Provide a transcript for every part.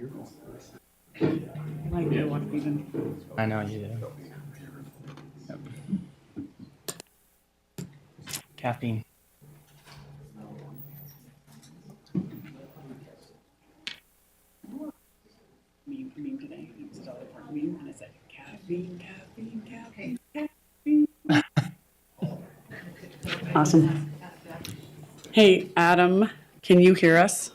I do want even. I know you do. Yep. Caffeine. Meme today. It was a Dolly Parton meme, and it said caffeine, caffeine, caffeine, caffeine. Awesome. Hey, Adam, can you hear us?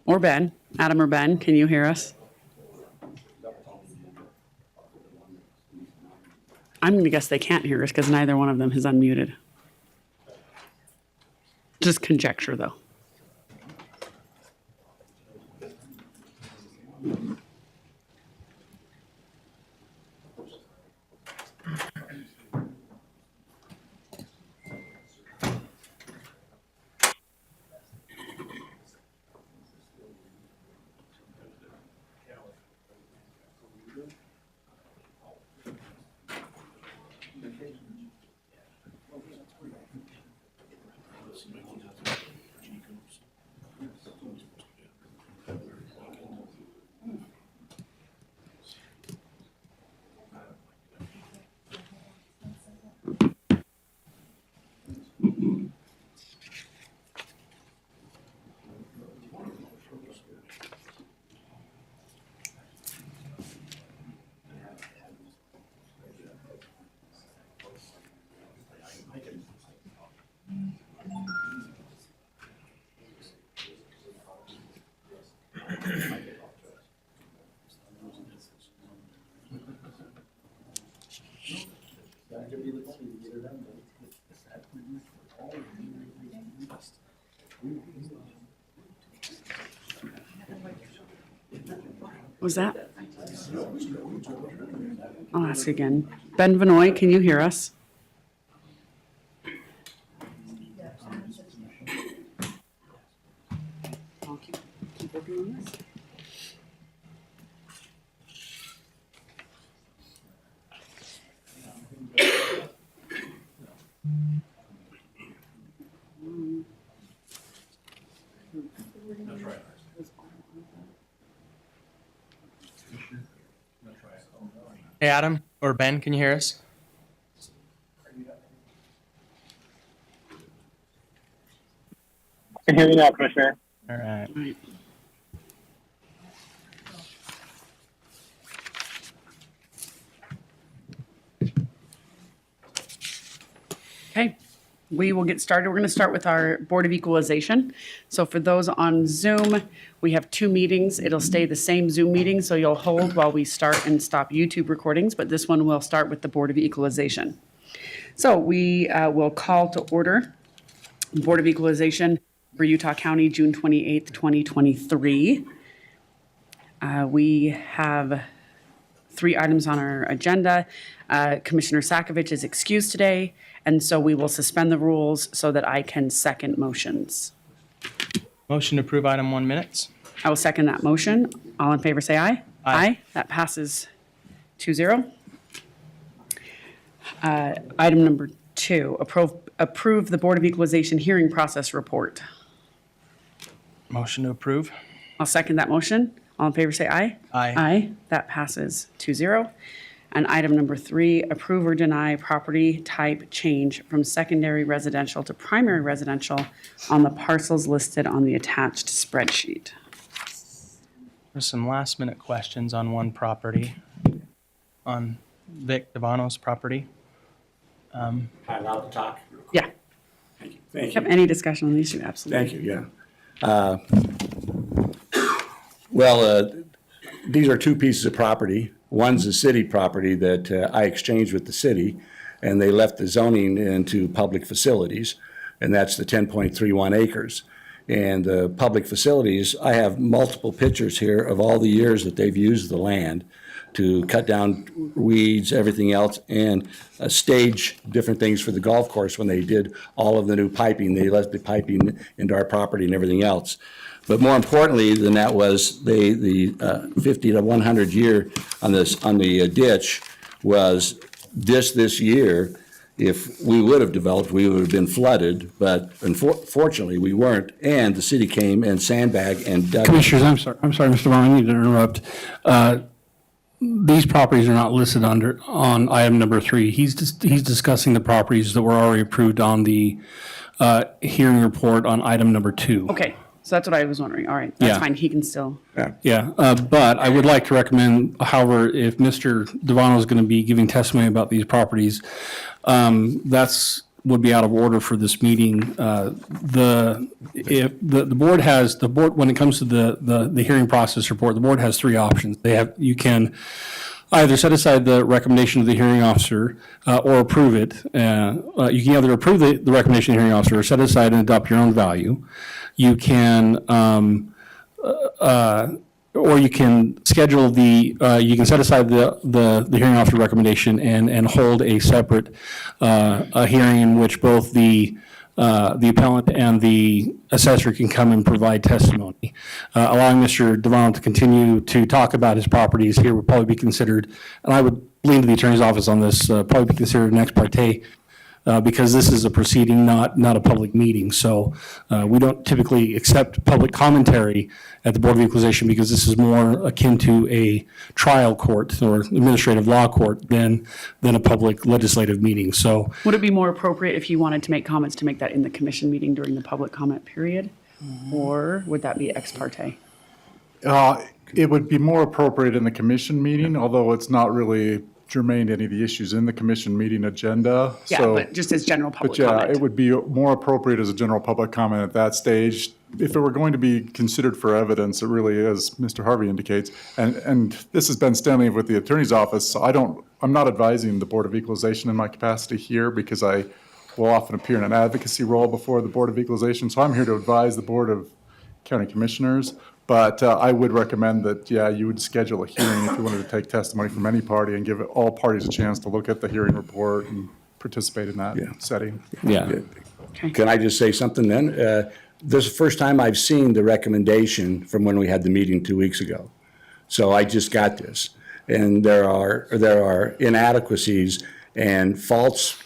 Or Ben? Adam or Ben, can you hear us? I'm going to guess they can't hear us because neither one of them is unmuted. Just conjecture, though. Was that? I'll ask again. Ben Vinoy, can you hear us? I'll keep working on this. Hey, Adam or Ben, can you hear us? I can hear you now, Commissioner. All right. All right. Okay, we will get started. We're going to start with our Board of Equalization. So for those on Zoom, we have 2 meetings. It'll stay the same Zoom meeting, so you'll hold while we start and stop YouTube recordings, but this one will start with the Board of Equalization. So we will call to order Board of Equalization for Utah County, June 28th, 2023. We have 3 items on our agenda. Commissioner Sakovic is excused today, and so we will suspend the rules so that I can second motions. Motion to approve item 1 minutes. I will second that motion. All in favor, say aye. Aye. That passes 2-0. Item number 2, approve the Board of Equalization hearing process report. Motion to approve. I'll second that motion. All in favor, say aye. Aye. Aye. That passes 2-0. And item number 3, approve or deny property type change from secondary residential to primary residential on the parcels listed on the attached spreadsheet. There's some last minute questions on one property, on Vic Devano's property. Am I allowed to talk? Yeah. Thank you. Thank Yep, you. any discussion on the issue? Absolutely. Thank you, yeah. These are 2 pieces of property. One's a city property that I exchanged with the city, and they left the zoning into public facilities, and that's the 10.31 acres. And the public facilities, I have multiple pictures here of all the years that they've used the land to cut down weeds, everything else, and stage different things for the golf course when they did all of the new piping. They let the piping into our property and everything else. But more importantly than that was the 50 to 100 year on the ditch was this year, If we would have developed, we would have been flooded, but unfortunately, we weren't. And the city came and sandbagged and dug. Commissioners, I'm sorry, Mr. Vaughn, I need to interrupt. These properties are not listed on item number 3. He's discussing the properties that were already approved on the hearing report on item number 2. Okay, so that's what I was wondering. All right, that's Yeah. fine. He can still. Yeah, but I would like to recommend, however, if Mr. Devano is going to be giving testimony about these properties, would be out of order for this meeting. If the board, when it comes to the hearing process report, the board has 3 options. You can either set aside the recommendation of the hearing officer or approve it. You can either approve the recommendation of the hearing officer or set aside and adopt your own value. You can, or you can schedule you can set aside the hearing officer recommendation and hold a separate a hearing in which both the appellant and the assessor can come and provide testimony. Allowing Mr. Devon to continue to talk about his properties here would probably be considered, and I would lean to the attorney's office on this, probably be considered an ex parte, because this is a proceeding, not a public meeting. So we don't typically accept public commentary at the Board of Equalization because this is more akin to a trial court or administrative law court than a public legislative meeting. So Would it be more appropriate if you wanted to make comments to make that in the commission meeting during the public comment period? Or would that be ex parte? It would be more appropriate in the commission meeting, although it's not really germane to any of the issues in the commission meeting agenda. Yeah, So- but just as general public But yeah, comment. it would be more appropriate as a general public comment at that stage. If it were going to be considered for evidence, it really is, Mr. Harvey indicates. And this has been standing with the attorney's office, so I'm not advising the Board of Equalization in my capacity here because I will often appear in an advocacy role before the Board of Equalization. So I'm here to advise the Board of County Commissioners. But I would recommend that, yeah, you would schedule a hearing if you wanted to take testimony from any party and give all parties a chance to look at the hearing report and participate in that setting. yeah. Can I just say something then? This is the first time I've seen the recommendation from when we had the meeting 2 weeks ago. So I just got this. And there are inadequacies and false,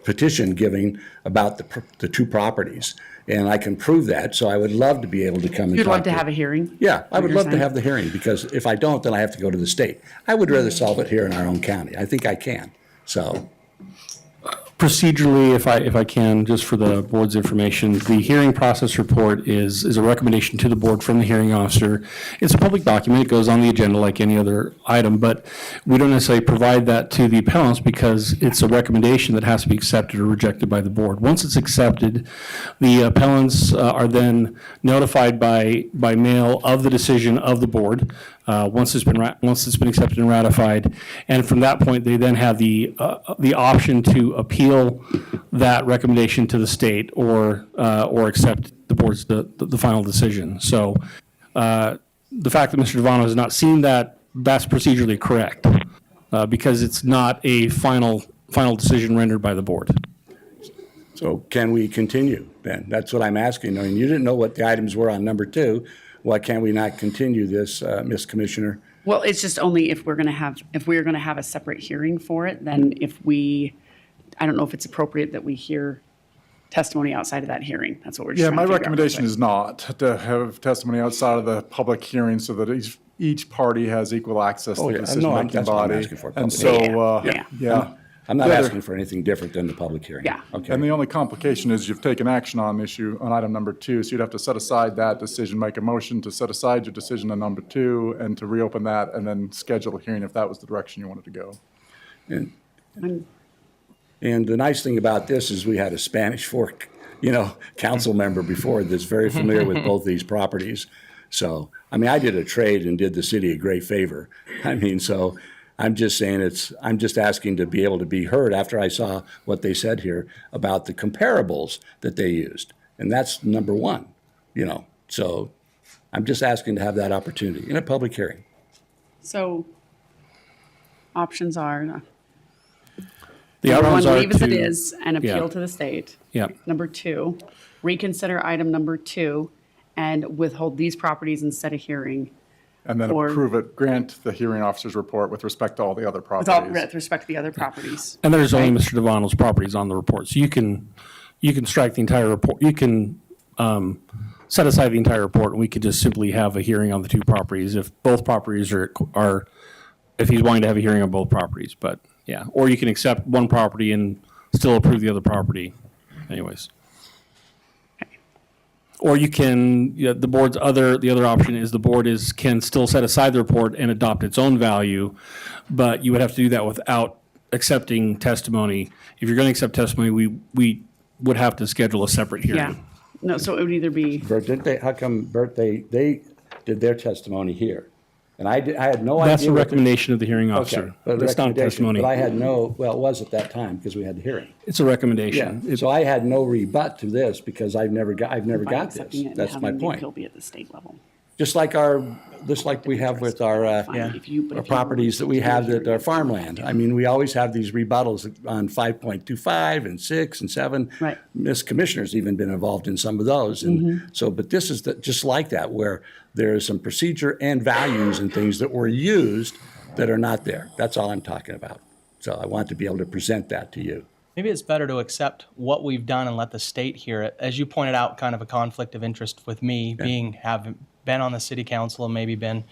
petition giving about the 2 properties. And I can prove that, so I would love to be able to come and talk. You'd love to have a hearing? Yeah, I would You're love to saying? have the hearing, because if I don't, then I have to go to the state. I would rather solve it here in our own county. I think I can, so. Procedurally, if I can, just for the board's information, the hearing process report is a recommendation to the board from the hearing officer. It's a public document. It goes on the agenda like any other item, but we don't necessarily provide that to the appellants because it's a recommendation that has to be accepted or rejected by the board. Once it's accepted, the appellants are then notified by mail of the decision of the board. Once it's been accepted and ratified, and from that point, they then have the option to appeal that recommendation to the state or accept the board's the final decision. So the fact that Mr. Devano has not seen that, that's procedurally correct because it's not a final decision rendered by the board. So can we continue, Ben? That's what I'm asking. I mean, you didn't know what the items were on number 2. Why can't we not continue this, Ms. Commissioner? Well, it's just only if we're going to have a separate hearing for it, then I don't know if it's appropriate that we hear testimony outside of that hearing. That's what we're just Yeah, trying my to figure out. recommendation is not to have testimony outside of the public hearing so that each party has equal access to Oh, the yeah. No, decision-making that's what I'm body. asking for, And public so, hearing. yeah. I'm not The other- asking for anything different than the public hearing. Yeah. Okay. And the only complication is you've taken action on item number 2, so you'd have to set aside that decision, make a motion to set aside your decision on number 2, and to reopen that, and then schedule a hearing if that was the direction you wanted to go. And the nice thing about this is we had a Spanish Fork, council member before that's very familiar with both these properties. So, I mean, I did a trade and did the city a great favor. I mean, so I'm just saying I'm just asking to be able to be heard after I saw what they said here about the comparables that they used. And that's number 1, So I'm just asking to have that opportunity in a public hearing. So options are, The number 1, outcomes are leave as it to- is and appeal yeah. to the state. Yeah. Number 2, reconsider item number 2 and withhold these properties and set a hearing. And then Or- approve it, grant the hearing officer's report with respect to all the other with all, properties. with respect to the other properties. And there's only Mr. Devano's properties on the report, so you can strike the entire report, you can set aside the entire report, and we could just simply have a hearing on the two properties if both properties are, if he's wanting to have a hearing on both properties, but, yeah. Or you can accept one property and still approve the other property anyways. Or you can, the other option is the board can still set aside the report and adopt its own value, but you would have to do that without accepting testimony. If you're going to accept testimony, we would have to schedule a separate Yeah. hearing. No, so it would either be, Bert, how come, Bert, they did their testimony here? And I had no idea. That's the what recommendation of the hearing Okay, officer. but That's not recommendation, testimony. But I had no, well, it was at that time because we had the hearing. It's a recommendation. Yeah, so I had no rebut to this because I've never got by this. accepting it and That's my having the point. appeal be at the state level. Just like we have with our Fine, if you- but our if you properties that we do a have that hearing, are farmland. I mean, we always have these rebuttals on 5.25 and 6 and 7. Right. Miss Commissioner's even been involved in some of those. And so, but this is just like that, where there is some procedure and values and things that were used that are not there. That's all I'm talking about. So I want to be able to present that to you. Maybe it's better to accept what we've done and let the state hear it. As you pointed out, kind of a conflict of interest with me having been on the city council and maybe been,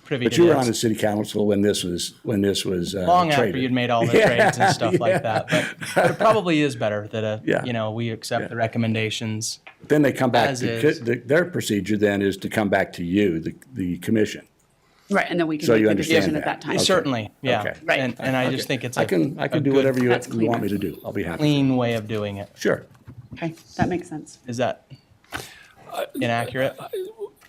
privy But to you were on the this. city council when this was Long after traded. you'd made all the trades and stuff like that. But it probably is better that, Yeah. we accept the recommendations. Then they come back, As is. their procedure then is to come back to you, the commission. Right, and then we can So make you the understand decision at that. that time. Okay. Certainly, yeah. Okay. Right. And I just think it's I can a do good, whatever you That's want cleaner. me to do. I'll be happy. clean way of doing it. Sure. Okay, that makes sense. Is that inaccurate?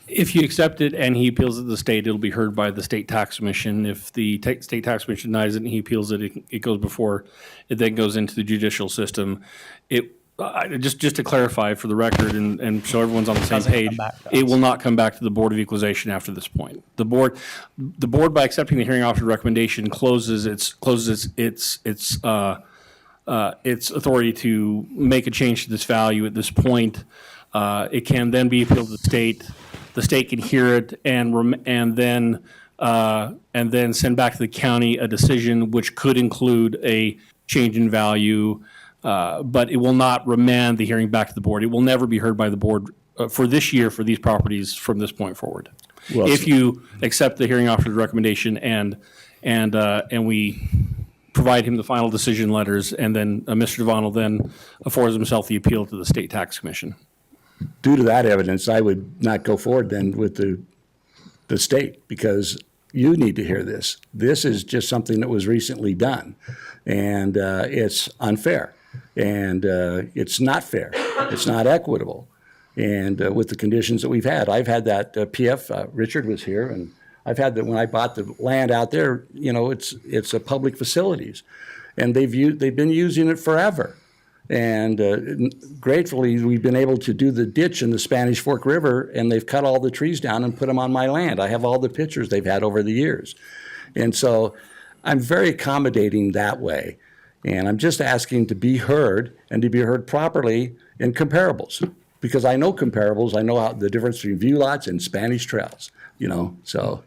If you accept it and he appeals it to the state, it'll be heard by the state tax commission. If the state tax commission denies it and he appeals it, it goes before, it then goes into the judicial system. Just to clarify for the record and so everyone's on the same Doesn't come page, back to it us. will not come back to the Board of Equalization after this point. The board by accepting the hearing officer recommendation closes its authority to make a change to this value at this point. It can then be appealed to the state. The state can hear it and then send back to the county a decision which could include a change in value, but it will not remand the hearing back to the board. It will never be heard by the board for this year for these properties from this point forward. Well, If you accept the hearing officer's recommendation and we provide him the final decision letters, and then Mr. Devon will then affords himself the appeal to the state tax commission. Due to that evidence, I would not go forward then with the state because you need to hear this. This is just something that was recently done, and it's unfair, and it's not fair. It's not equitable, and with the conditions that we've had, I've had that PF. Richard was here, and I've had that when I bought the land out there. It's a public facilities, and they've been using it forever. And gratefully, we've been able to do the ditch in the Spanish Fork River, and they've cut all the trees down and put them on my land. I have all the pictures they've had over the years. And so I'm very accommodating that way. And I'm just asking to be heard and to be heard properly in comparables. Because I know comparables, I know how the difference between view lots and Spanish trails, so.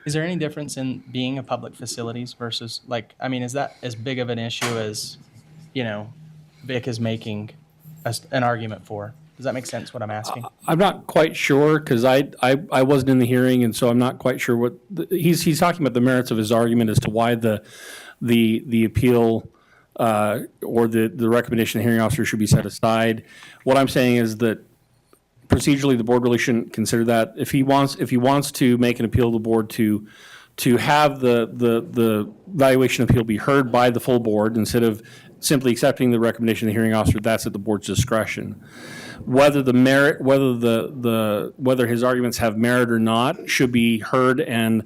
Is there any difference in being a public facilities versus is that as big of an issue as, Vic is making an argument for? Does that make sense what I'm asking? I'm not quite sure because I wasn't in the hearing, and so I'm not quite sure what he's talking about the merits of his argument as to why the appeal or the recommendation of the hearing officer should be set aside. What I'm saying is that procedurally the board really shouldn't consider that. If he wants to make an appeal to the board to have the valuation appeal be heard by the full board instead of simply accepting the recommendation of the hearing officer, that's at the board's discretion. Whether whether his arguments have merit or not should be heard and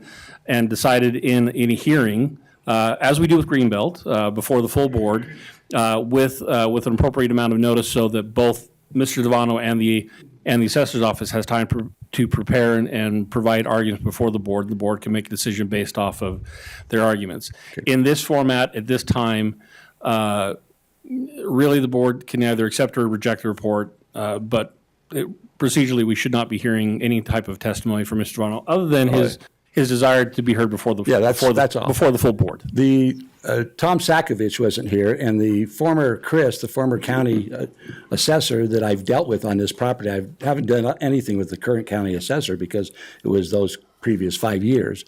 decided in a hearing, as we do with Greenbelt, before the full board, with an appropriate amount of notice so that both Mr. Devano and the assessor's office has time to prepare and provide arguments before the board. The board can make a decision based off of their arguments. In this format, at this time, really the board can either accept or reject the report, but procedurally, we should not be hearing any type of testimony from Mr. Vaughn, other than his desire to be heard before the, Yeah, that's all. before the full board. The, Tom Sakovich wasn't here, and the former Chris, the former county assessor that I've dealt with on this property, I haven't done anything with the current county assessor because it was those previous 5 years.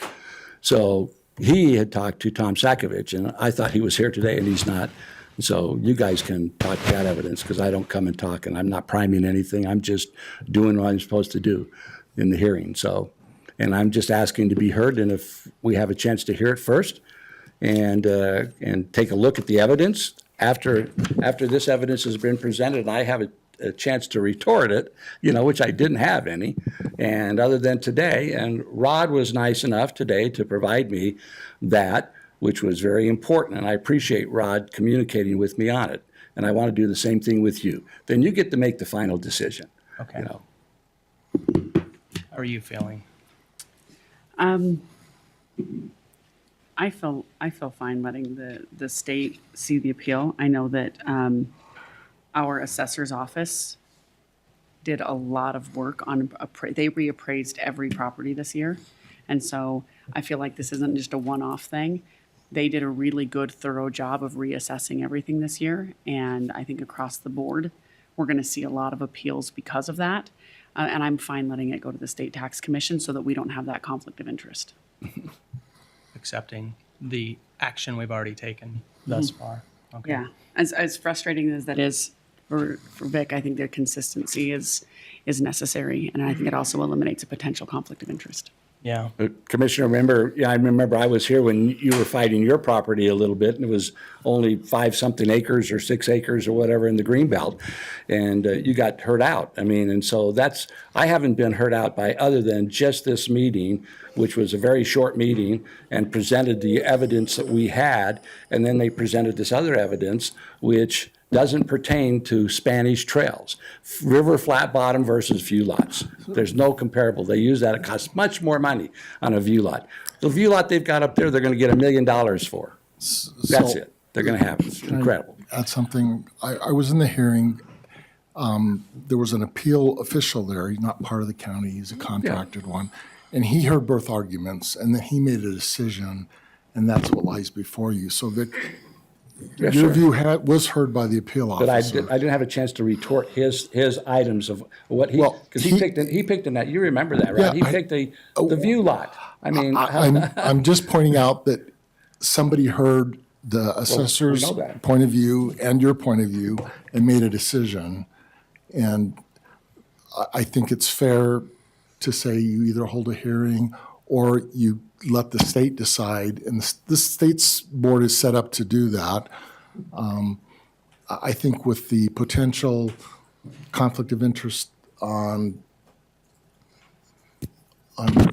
So he had talked to Tom Sakovich, and I thought he was here today, and he's not. So you guys can talk that evidence, because I don't come and talk, and I'm not priming anything. I'm just doing what I'm supposed to do in the hearing. So, and I'm just asking to be heard, and if we have a chance to hear it first, and take a look at the evidence after this evidence has been presented, and I have a chance to retort it, which I didn't have any, and other than today, and Rod was nice enough today to provide me that, which was very important, and I appreciate Rod communicating with me on it, and I want to do the same thing with you. Then you get to make the final decision. Okay. How are you feeling? I feel fine letting the state see the appeal. I know that our assessor's office did a lot of work on, they reappraised every property this year. And so I feel like this isn't just a one-off thing. They did a really good, thorough job of reassessing everything this year. And I think across the board, we're going to see a lot of appeals because of that. And I'm fine letting it go to the State Tax Commission so that we don't have that conflict of interest. Accepting the action we've already taken thus far. Okay. Yeah, as frustrating as that is for Vic, I think their consistency is necessary, and I think it also eliminates a potential conflict of interest. Yeah. Commissioner, I remember I was here when you were fighting your property a little bit, and it was only 5-something acres or 6 acres or whatever in the greenbelt, and you got hurt out. I mean, and so I haven't been hurt out by other than just this meeting, which was a very short meeting, and presented the evidence that we had, and then they presented this other evidence, which doesn't pertain to Spanish trails. River flat bottom versus view lots. There's no comparable. They use that. It costs much more money on a view lot. The view lot they've got up there, they're going to get $1 million for. That's it. They're going to have it. It's incredible. Add something. I was in the hearing. There was an appeal official there. He's not part of the county. He's a contracted one. And he heard both arguments, and then he made a decision, and that's what lies before you. So Vic, Yeah, your sure. view was heard by the appeal But I officer. didn't have a chance to retort his items of what he, Well, because he picked in that, you remember that, right? Yeah, He picked the view lot. I mean, I'm just pointing out that somebody heard the assessor's know that. point of view and your point of view and made a decision. And I think it's fair to say you either hold a hearing or you let the state decide. And the state's board is set up to do that. I think with the potential conflict of interest on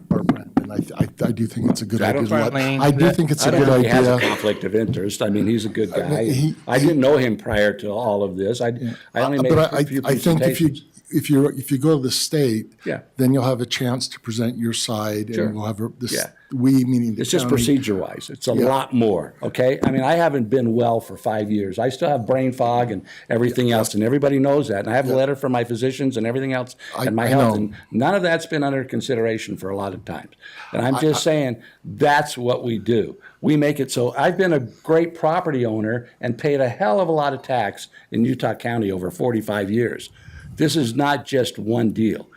Barbara, and I do think it's a good I don't idea. think- I do think it's I a don't good think he has a idea. conflict of interest. I mean, he's a good guy. he- I didn't know him prior to all of this. I only made But a few I think presentations. if you go to the state, Yeah. then you'll have a chance to present your side, Sure. and we'll have this. Yeah. We meaning the It's just county. procedure-wise. It's a lot more, okay? I mean, I haven't been well for 5 years. I still have brain fog and everything else, and everybody knows that. And I have a letter from my physicians and everything else and my I health, know. and none of that's been under consideration for a lot of times. And I'm just saying, that's what we do. We make it so, I've been a great property owner and paid a hell of a lot of tax in Utah County over 45 years. This is not just one deal.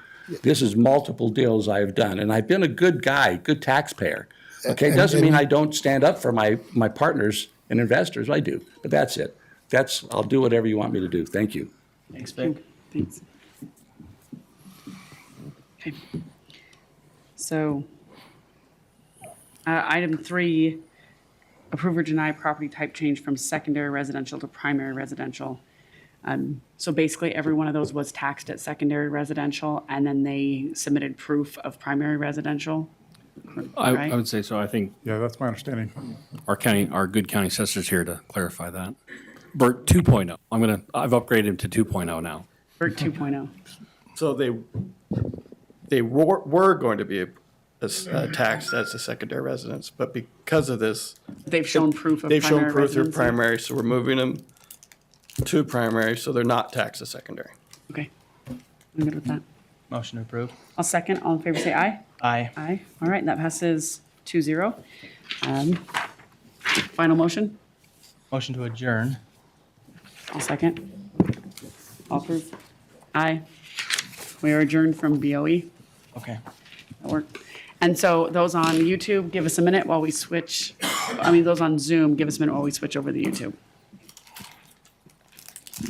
This is multiple deals I've done, and I've been a good guy, good taxpayer. Okay, doesn't mean I don't stand up for my partners and investors. I do, but that's it. I'll do whatever you want me to do. Thank you. Thanks, Vic. Thanks. Okay. So, item 3, approve or deny property type change from secondary residential to primary residential. So basically, every one of those was taxed at secondary residential, and then they submitted proof of primary residential. I Right. would say so. I think Yeah, that's my understanding. our good county assessor's here to clarify that. Bert 2.0. I've upgraded him to 2.0 now. Bert 2.0. So they were going to be taxed as a secondary residence, but because of this, They've shown proof of they've shown primary proof they're residency. primary, so we're moving them to primary, so they're not taxed as secondary. Okay. I'm good with that. Motion to approve. I'll second. All in favor, say aye. Aye. Aye. All right, that passes 2-0. Final motion? Motion to adjourn. I'll second. All approve? Aye. We are adjourned from BOE. Okay. That worked. And so those on YouTube, give us a minute while we switch. I mean, those on Zoom, give us a minute while we switch over to YouTube.